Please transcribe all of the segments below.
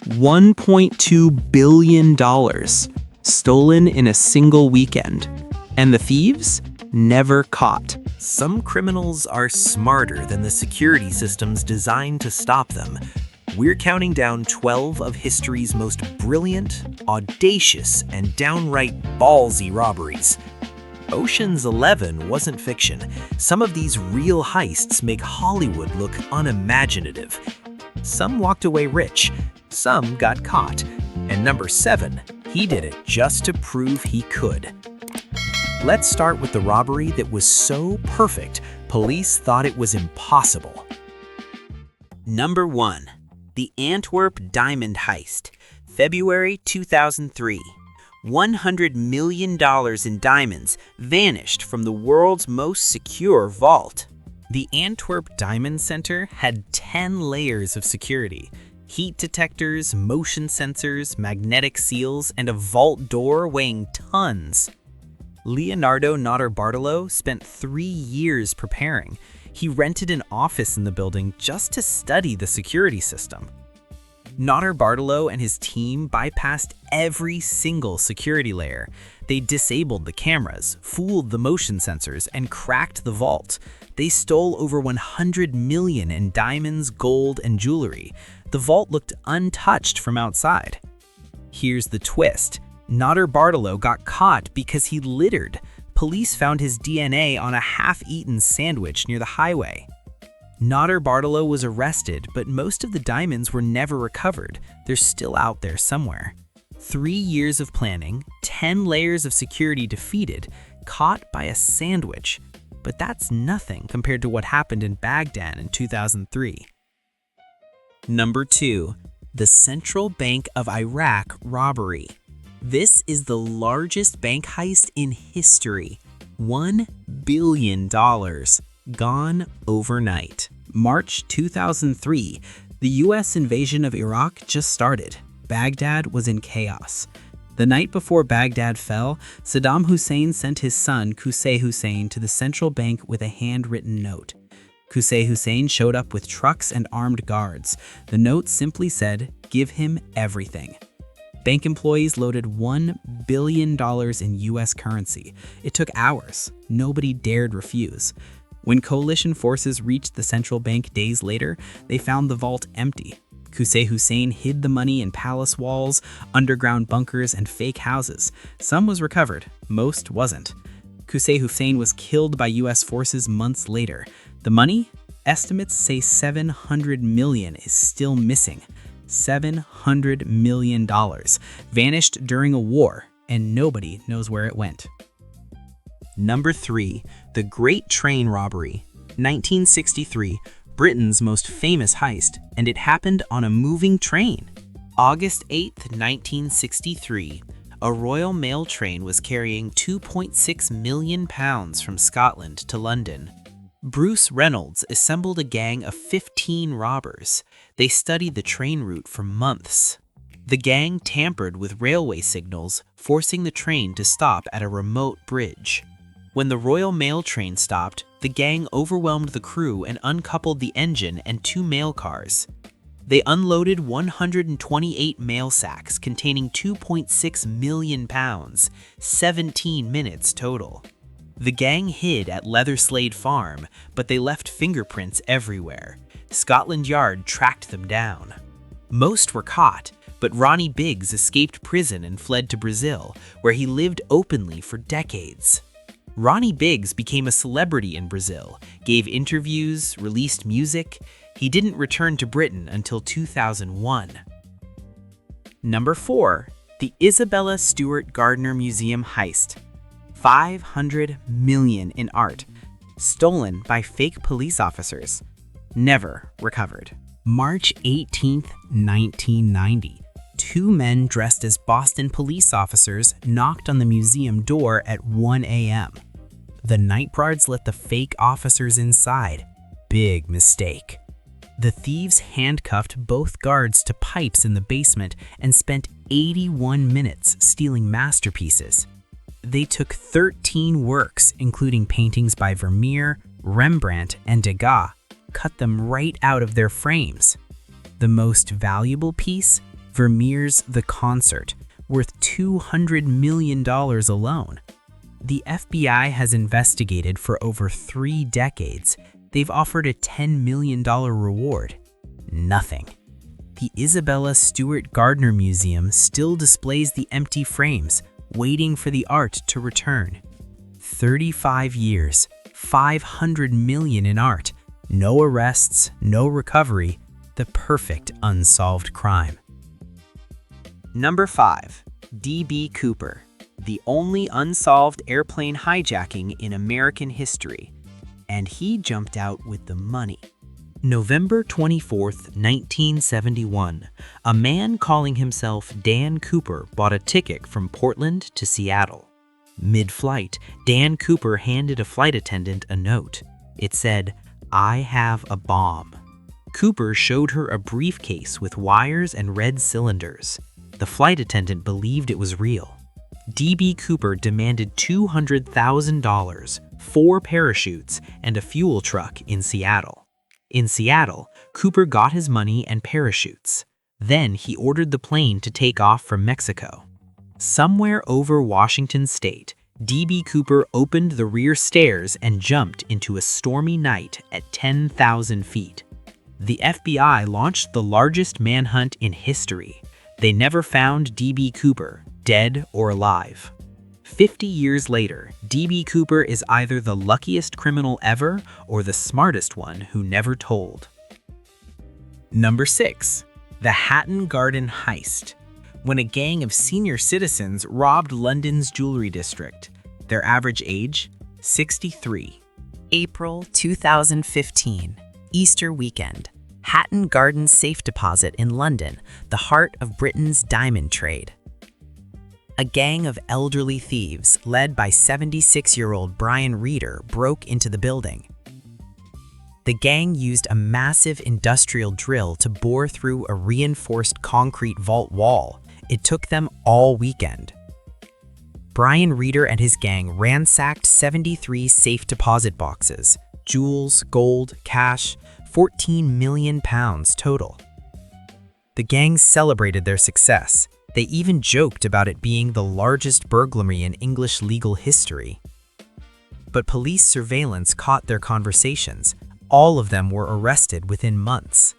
$1.2 billion stolen in a single weekend. And the thieves? Never caught. Some criminals are smarter than the security systems designed to stop them. We're counting down 12 of history's most brilliant, audacious, and downright ballsy robberies. Ocean's 11 wasn't fiction. Some of these real heists make Hollywood look unimaginative. Some walked away rich, some got caught. And number 7, he did it just to prove he could. Let's start with the robbery that was so perfect, police thought it was impossible. Number 1. The Antwerp Diamond Heist, February 2003. $100 million in diamonds vanished from the world's most secure vault. The Antwerp Diamond Center had 10 layers of security: heat detectors, motion sensors, magnetic seals, and a vault door weighing tons. Leonardo Notarbartolo spent 3 years preparing. He rented an office in the building just to study the security system. Notarbartolo and his team bypassed every single security layer. They disabled the cameras, fooled the motion sensors, and cracked the vault. They stole over 100 million in diamonds, gold, and jewelry. The vault looked untouched from outside. Here's the twist. Notarbartolo got caught because he littered. Police found his DNA on a half-eaten sandwich near the highway. Notarbartolo was arrested, but most of the diamonds were never recovered. They're still out there somewhere. 3 years of planning, 10 layers of security defeated, caught by a sandwich. But that's nothing compared to what happened in Baghdad in 2003. Number 2. The Central Bank of Iraq robbery. This is the largest bank heist in history. $1 billion gone overnight. March 2003, the US invasion of Iraq just started. Baghdad was in chaos. The night before Baghdad fell, Saddam Hussein sent his son Qusay Hussein to the central bank with a handwritten note. Qusay Hussein showed up with trucks and armed guards. The note simply said, "Give him everything." Bank employees loaded $1 billion in US currency. It took hours. Nobody dared refuse. When coalition forces reached the central bank days later, they found the vault empty. Qusay Hussein hid the money in palace walls, underground bunkers, and fake houses. Some was recovered, most wasn't. Qusay Hussein was killed by US forces months later. The money? Estimates say $700 million is still missing. $700 million vanished during a war, and nobody knows where it went. Number 3. The Great Train Robbery, 1963, Britain's most famous heist, and it happened on a moving train. August 8, 1963, a Royal Mail train was carrying 2.6 million pounds from Scotland to London. Bruce Reynolds assembled a gang of 15 robbers. They studied the train route for months. The gang tampered with railway signals, forcing the train to stop at a remote bridge. When the Royal Mail train stopped, the gang overwhelmed the crew and uncoupled the engine and 2 mail cars. They unloaded 128 mail sacks containing 2.6 million pounds, 17 minutes total. The gang hid at Leatherslade Farm, but they left fingerprints everywhere. Scotland Yard tracked them down. Most were caught, but Ronnie Biggs escaped prison and fled to Brazil, where he lived openly for decades. Ronnie Biggs became a celebrity in Brazil, gave interviews, released music. He didn't return to Britain until 2001. Number 4. The Isabella Stewart Gardner Museum Heist. $500 million in art, stolen by fake police officers, never recovered. March 18, 1990, 2 men dressed as Boston police officers knocked on the museum door at 1 a.m. The night guards let the fake officers inside. Big mistake. The thieves handcuffed both guards to pipes in the basement and spent 81 minutes stealing masterpieces. They took 13 works, including paintings by Vermeer, Rembrandt, and Degas, cut them right out of their frames. The most valuable piece? Vermeer's The Concert, worth $200 million alone. The FBI has investigated for over 3 decades. They've offered a $10 million reward. Nothing. The Isabella Stewart Gardner Museum still displays the empty frames, waiting for the art to return. 35 years, $500 million in art, no arrests, no recovery, the perfect unsolved crime. Number 5. D.B. Cooper, the only unsolved airplane hijacking in American history. And he jumped out with the money. November 24th, 1971, a man calling himself Dan Cooper bought a ticket from Portland to Seattle. Mid-flight, Dan Cooper handed a flight attendant a note. It said, "I have a bomb." Cooper showed her a briefcase with wires and red cylinders. The flight attendant believed it was real. D.B. Cooper demanded $200,000, 4 parachutes, and a fuel truck in Seattle. In Seattle, Cooper got his money and parachutes. Then he ordered the plane to take off from Mexico. Somewhere over Washington state, D.B. Cooper opened the rear stairs and jumped into a stormy night at 10,000 feet. The FBI launched the largest manhunt in history. They never found D.B. Cooper, dead or alive. 50 years later, D.B. Cooper is either the luckiest criminal ever or the smartest one who never told. Number 6. The Hatton Garden Heist, when a gang of senior citizens robbed London's jewelry district. Their average age, 63. April 2015, Easter weekend. Hatton Garden Safe Deposit in London, the heart of Britain's diamond trade. A gang of elderly thieves, led by 76-year-old Brian Reeder, broke into the building. The gang used a massive industrial drill to bore through a reinforced concrete vault wall. It took them all weekend. Brian Reeder and his gang ransacked 73 safe deposit boxes, jewels, gold, cash, £14 million total. The gang celebrated their success. They even joked about it being the largest burglary in English legal history. But police surveillance caught their conversations. All of them were arrested within months.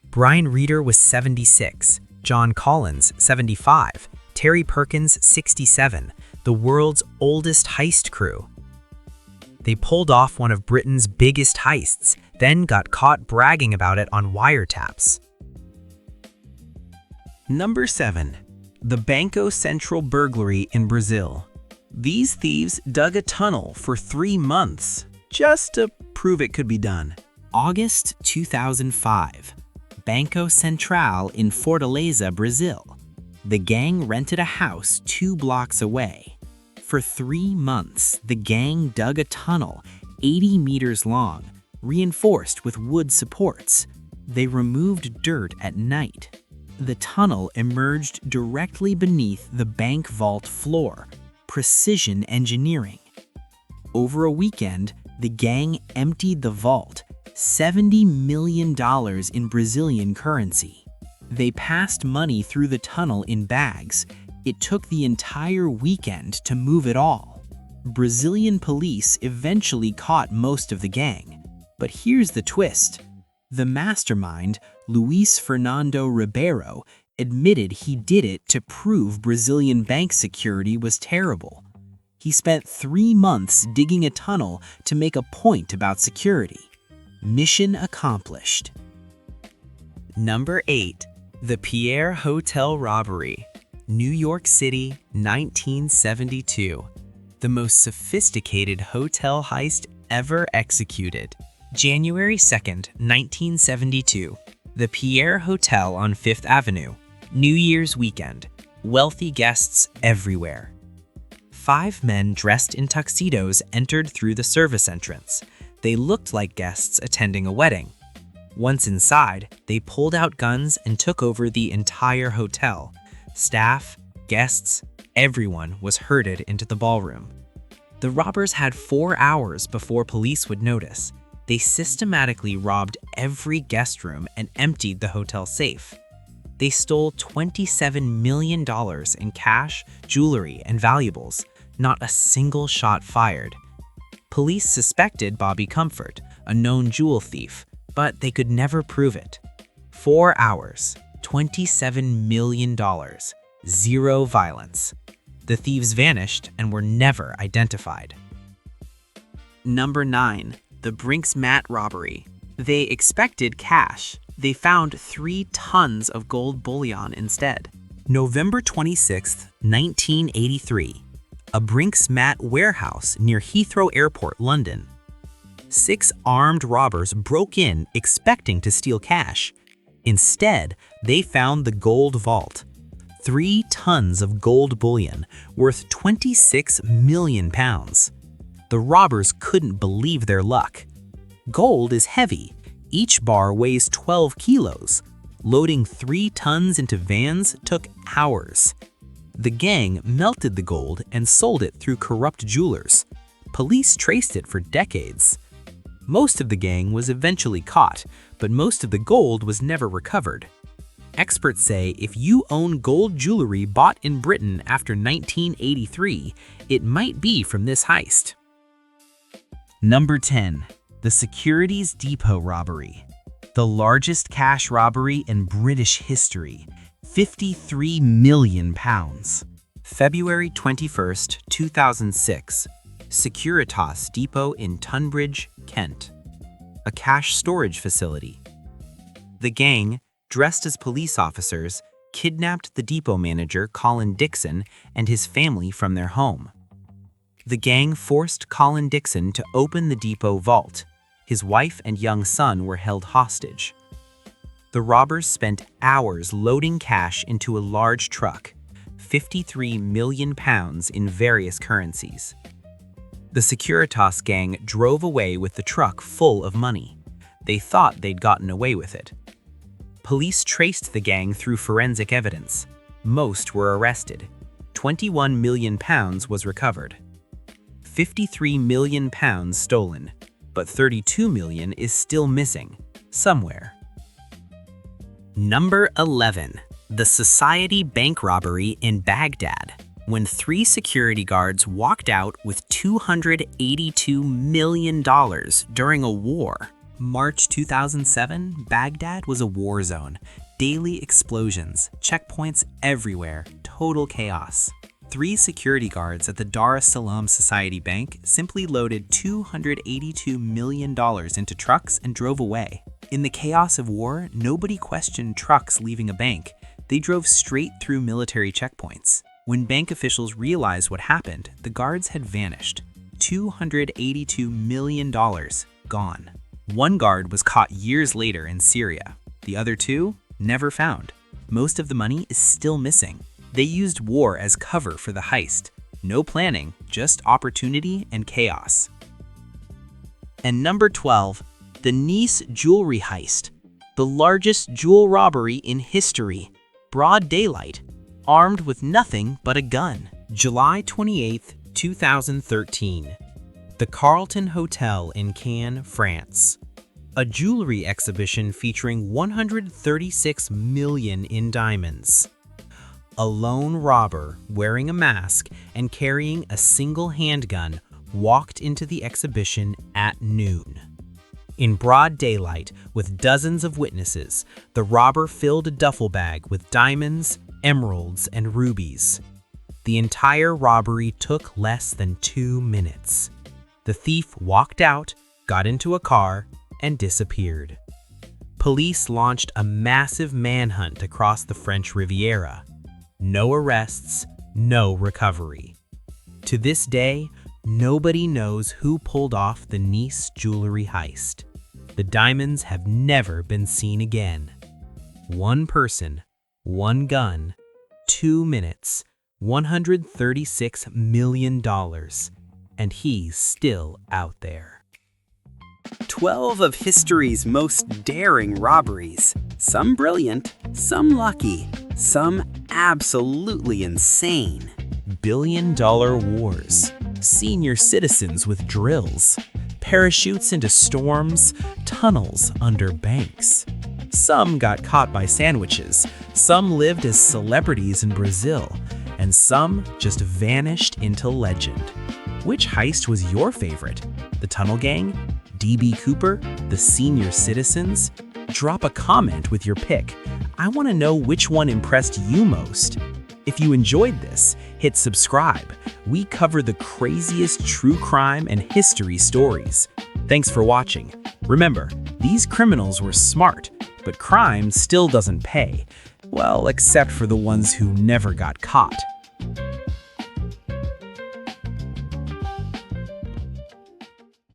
Brian Reeder was 76, John Collins, 75, Terry Perkins, 67, the world's oldest heist crew. They pulled off one of Britain's biggest heists, then got caught bragging about it on wiretaps. Number 7. The Banco Central burglary in Brazil. These thieves dug a tunnel for 3 months just to prove it could be done. August 2005. Banco Central in Fortaleza, Brazil. The gang rented a house 2 blocks away. For 3 months, the gang dug a tunnel 80 meters long, reinforced with wood supports. They removed dirt at night. The tunnel emerged directly beneath the bank vault floor. Precision engineering. Over a weekend, the gang emptied the vault, $70 million in Brazilian currency. They passed money through the tunnel in bags. It took the entire weekend to move it all. Brazilian police eventually caught most of the gang. But here's the twist. The mastermind, Luis Fernando Ribeiro, admitted he did it to prove Brazilian bank security was terrible. He spent 3 months digging a tunnel to make a point about security. Mission accomplished. Number 8. The Pierre Hotel Robbery, New York City, 1972. The most sophisticated hotel heist ever executed. January 2nd, 1972. The Pierre Hotel on 5th Avenue. New Year's weekend. Wealthy guests everywhere. 5 men dressed in tuxedos entered through the service entrance. They looked like guests attending a wedding. Once inside, they pulled out guns and took over the entire hotel. Staff, guests, everyone was herded into the ballroom. The robbers had 4 hours before police would notice. They systematically robbed every guest room and emptied the hotel safe. They stole $27 million in cash, jewelry, and valuables. Not a single shot fired. Police suspected Bobby Comfort, a known jewel thief, but they could never prove it. 4 hours, $27 million, zero violence. The thieves vanished and were never identified. Number 9. The Brinks Mat Robbery. They expected cash. They found 3 tons of gold bullion instead. November 26, 1983. A Brinks Mat warehouse near Heathrow Airport, London. 6 armed robbers broke in expecting to steal cash. Instead, they found the gold vault. 3 tons of gold bullion worth £26 million. The robbers couldn't believe their luck. Gold is heavy. Each bar weighs 12 kilos. Loading 3 tons into vans took hours. The gang melted the gold and sold it through corrupt jewelers. Police traced it for decades. Most of the gang was eventually caught, but most of the gold was never recovered. Experts say if you own gold jewelry bought in Britain after 1983, it might be from this heist. Number 10. The Securitas Depot Robbery. The largest cash robbery in British history. £53 million. February 21, 2006. Securitas Depot in Tunbridge, Kent. A cash storage facility. The gang, dressed as police officers, kidnapped the depot manager Colin Dixon and his family from their home. The gang forced Colin Dixon to open the depot vault. His wife and young son were held hostage. The robbers spent hours loading cash into a large truck, £53 million in various currencies. The Securitas gang drove away with the truck full of money. They thought they'd gotten away with it. Police traced the gang through forensic evidence. Most were arrested. £21 million was recovered. £53 million stolen, but $32 million is still missing, somewhere. Number 11. The Society Bank Robbery in Baghdad, when 3 security guards walked out with $282 million during a war. March 2007, Baghdad was a war zone. Daily explosions, checkpoints everywhere, total chaos. 3 security guards at the Dar es Salaam Society Bank simply loaded $282 million into trucks and drove away. In the chaos of war, nobody questioned trucks leaving a bank. They drove straight through military checkpoints. When bank officials realized what happened, the guards had vanished. $282 million gone. 1 guard was caught years later in Syria. The other 2, never found. Most of the money is still missing. They used war as cover for the heist. No planning, just opportunity and chaos. And number 12, the Nice jewelry heist. The largest jewel robbery in history. Broad daylight, armed with nothing but a gun. July 28, 2013. The Carlton Hotel in Cannes, France. A jewelry exhibition featuring 136 million in diamonds. A lone robber wearing a mask and carrying a single handgun walked into the exhibition at noon. In broad daylight, with dozens of witnesses, the robber filled a duffel bag with diamonds, emeralds, and rubies. The entire robbery took less than 2 minutes. The thief walked out, got into a car, and disappeared. Police launched a massive manhunt across the French Riviera. No arrests, no recovery. To this day, nobody knows who pulled off the Nice jewelry heist. The diamonds have never been seen again. 1 person, 1 gun, 2 minutes, $136 million, and he's still out there. 12 of history's most daring robberies. Some brilliant, some lucky, some absolutely insane. Billion-dollar wars, senior citizens with drills, parachutes into storms, tunnels under banks. Some got caught by sandwiches, some lived as celebrities in Brazil, and some just vanished into legend. Which heist was your favorite? The Tunnel Gang? DB Cooper? The Senior Citizens? Drop a comment with your pick. I want to know which one impressed you most. If you enjoyed this, hit subscribe. We cover the craziest true crime and history stories. Thanks for watching. Remember, these criminals were smart, but crime still doesn't pay. Well, except for the ones who never got caught.